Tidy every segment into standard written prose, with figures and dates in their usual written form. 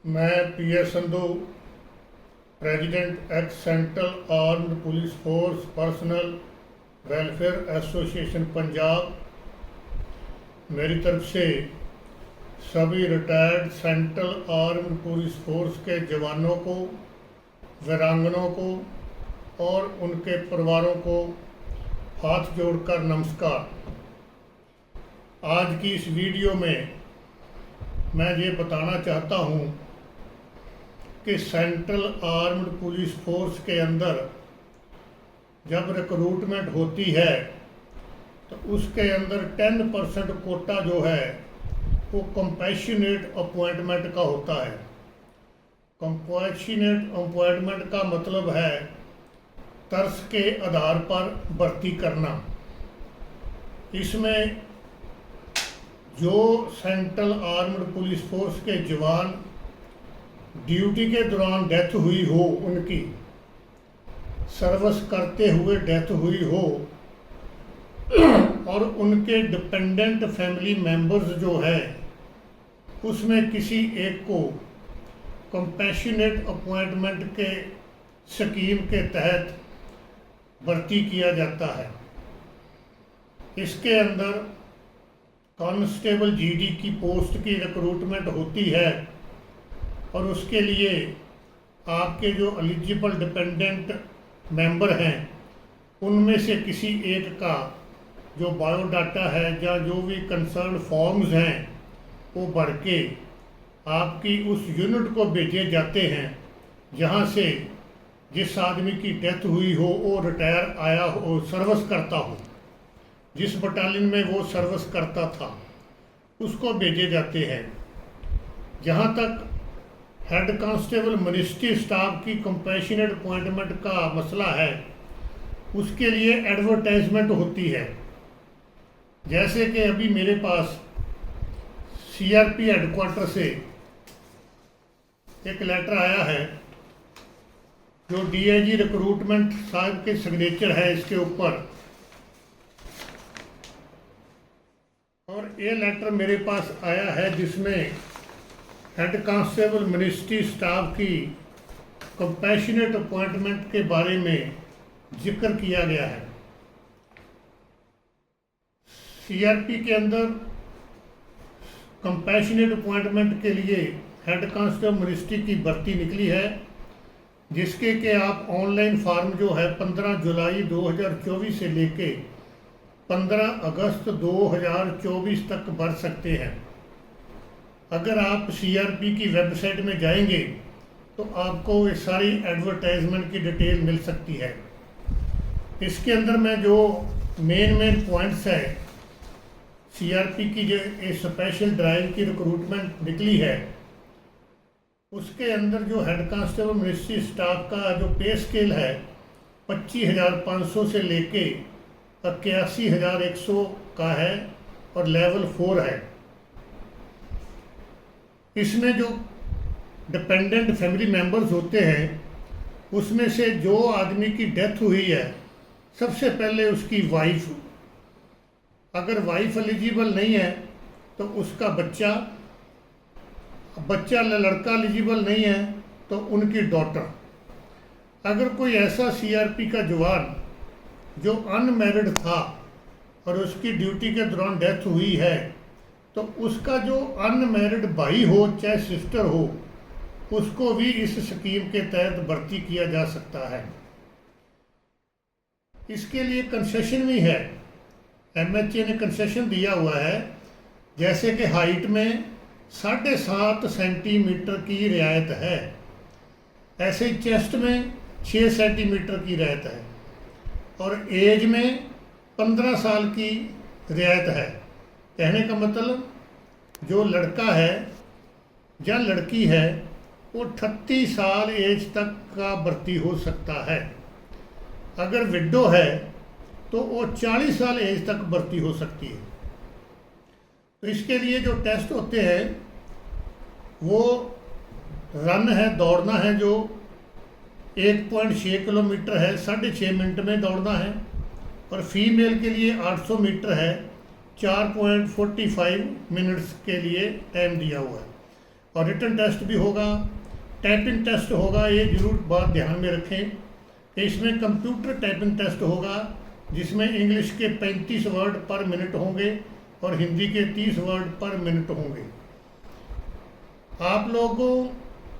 मैं P S. Sandhu, president ex central armed police force personnel welfare association Punjab, मेरी तरफ से सभी retired central armed police force के जवानों को, वीरांगनों को और उनके परिवारों को हाथ जोड़कर नमस्कार। आज की इस वीडियो में मैं ये बताना चाहता हूँ कि सेंट्रल आर्म्ड पुलिस फोर्स के अंदर जब रिक्रूटमेंट होती है तो उसके अंदर 10% कोटा जो है वो कंपैशनेट अपॉइंटमेंट का होता है। कंपैशनेट अपॉइंटमेंट का मतलब है तरस के आधार पर भर्ती करना। इसमें जो सेंट्रल आर्म्ड पुलिस फोर्स के जवान ड्यूटी के दौरान डेथ हुई हो, उनकी सर्विस करते हुए डेथ हुई हो और उनके डिपेंडेंट फैमिली मेंबर्स जो है उसमें किसी एक को कंपैशनेट अपॉइंटमेंट के स्कीम के तहत भर्ती किया जाता है। इसके अंदर कांस्टेबल जीडी की पोस्ट की रिक्रूटमेंट होती है और उसके लिए आपके जो एलिजिबल डिपेंडेंट मेंबर हैं उनमें से किसी एक का जो बायोडाटा है या जो भी कंसर्न फॉर्म्स हैं वो भर के आपकी उस यूनिट को भेजे जाते हैं जहां से जिस आदमी की डेथ हुई हो वो रिटायर आया हो, सर्विस करता हो, जिस बटालियन में वो सर्विस करता था उसको भेजे जाते हैं। जहाँ तक हेड कांस्टेबल मिनिस्ट्री स्टाफ की कंपैशनेट अपॉइंटमेंट का मसला है, उसके लिए एडवर्टाइजमेंट होती है। जैसे कि अभी मेरे पास सीआरपी हेडक्वार्टर से एक लेटर आया है जो डीआईजी रिक्रूटमेंट साहब के सिग्नेचर है इसके ऊपर, और ये लेटर मेरे पास आया है जिसमें हेड कांस्टेबल मिनिस्ट्री स्टाफ की कंपैशनेट अपॉइंटमेंट के बारे में जिक्र किया गया है। सीआरपी के अंदर कंपैशनेट अपॉइंटमेंट के लिए हेड कांस्टेबल मिनिस्ट्री की भर्ती निकली है, जिसके कि आप ऑनलाइन फॉर्म जो है 15 जुलाई 2024 से लेके 15 अगस्त 2024 तक भर सकते हैं। अगर आप सीआरपी की वेबसाइट में जाएंगे तो आपको ये सारी एडवर्टाइजमेंट की डिटेल मिल सकती है। इसके अंदर में जो मेन पॉइंट्स है, सीआरपी की जो स्पेशल ड्राइव की रिक्रूटमेंट निकली है उसके अंदर जो हेड कांस्टेबल मिनिस्ट्री स्टाफ का जो पे स्केल है 25,500 से लेके 81,100 का है और लेवल 4 है। इसमें जो डिपेंडेंट फैमिली मेंबर्स होते हैं उसमें से जो आदमी की डेथ हुई है सबसे पहले उसकी वाइफ, अगर वाइफ एलिजिबल नहीं है तो उसका बच्चा लड़का एलिजिबल नहीं है तो उनकी डॉटर। अगर कोई ऐसा सीआरपी का जवान जो अनमैरिड था और उसकी ड्यूटी के दौरान डेथ हुई है तो उसका जो अनमैरिड भाई हो चाहे सिस्टर हो उसको भी इस स्कीम के तहत भर्ती किया जा सकता है। इसके लिए कंसेशन भी है, एमएचए ने कंसेशन दिया हुआ है। जैसे कि हाइट में 7.5 सेंटीमीटर की रियायत है, ऐसे ही चेस्ट में 6 सेंटीमीटर की रियायत है और एज में 15 साल की रियायत है। कहने का मतलब जो लड़का है या लड़की है वो 38 साल एज तक का भर्ती हो सकता है। अगर विडो है तो वो 40 साल एज तक भर्ती हो सकती है। तो इसके लिए जो टेस्ट होते हैं वो रन है, दौड़ना है, जो 1.6 किलोमीटर है, 6.5 मिनट में दौड़ना है, और फीमेल के लिए 800 मीटर है, 4.45 मिनट्स के लिए टाइम दिया हुआ है। और रिटन टेस्ट भी होगा, टाइपिंग टेस्ट होगा। ये जरूर बात ध्यान में रखें कि इसमें कंप्यूटर टाइपिंग टेस्ट होगा, जिसमें इंग्लिश के 35 वर्ड पर मिनट होंगे और हिंदी के 30 वर्ड पर मिनट होंगे। आप लोगों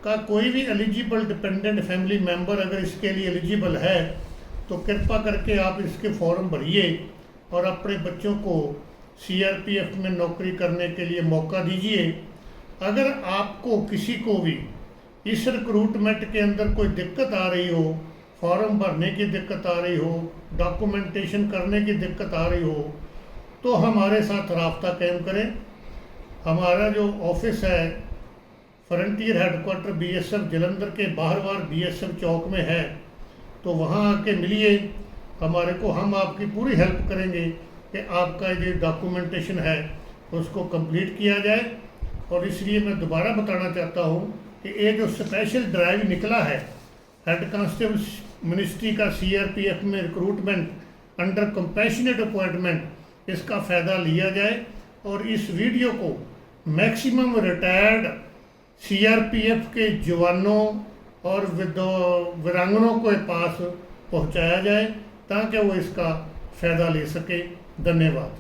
का कोई भी एलिजिबल डिपेंडेंट फैमिली मेंबर अगर इसके लिए एलिजिबल है तो कृपा करके आप इसके फॉर्म भरिए और अपने बच्चों को सीआरपीएफ में नौकरी करने के लिए मौका दीजिए। अगर आपको किसी को भी इस रिक्रूटमेंट के अंदर कोई दिक्कत आ रही हो, फॉर्म भरने की दिक्कत आ रही हो, डॉक्यूमेंटेशन करने की दिक्कत आ रही हो, तो हमारे साथ राब्ता कायम करें। हमारा जो ऑफिस है फ्रंटियर हेडक्वार्टर बीएसएफ जलंधर के बाहर बीएसएफ चौक में है, तो वहाँ आके मिलिए हमारे को। हम आपकी पूरी हेल्प करेंगे कि आपका ये डॉक्यूमेंटेशन है उसको कंप्लीट किया जाए। और इसलिए मैं दोबारा बताना चाहता हूँ कि ये जो स्पेशल ड्राइव निकला है हेड कांस्टेबल मिनिस्ट्री का सीआरपीएफ में रिक्रूटमेंट अंडर कंपैशनेट अपॉइंटमेंट, इसका फ़ायदा लिया जाए और इस वीडियो को मैक्सिमम रिटायर्ड सीआरपीएफ के जवानों और वीरांगनों के पास पहुंचाया जाए ताकि वो इसका फ़ायदा ले सके। धन्यवाद।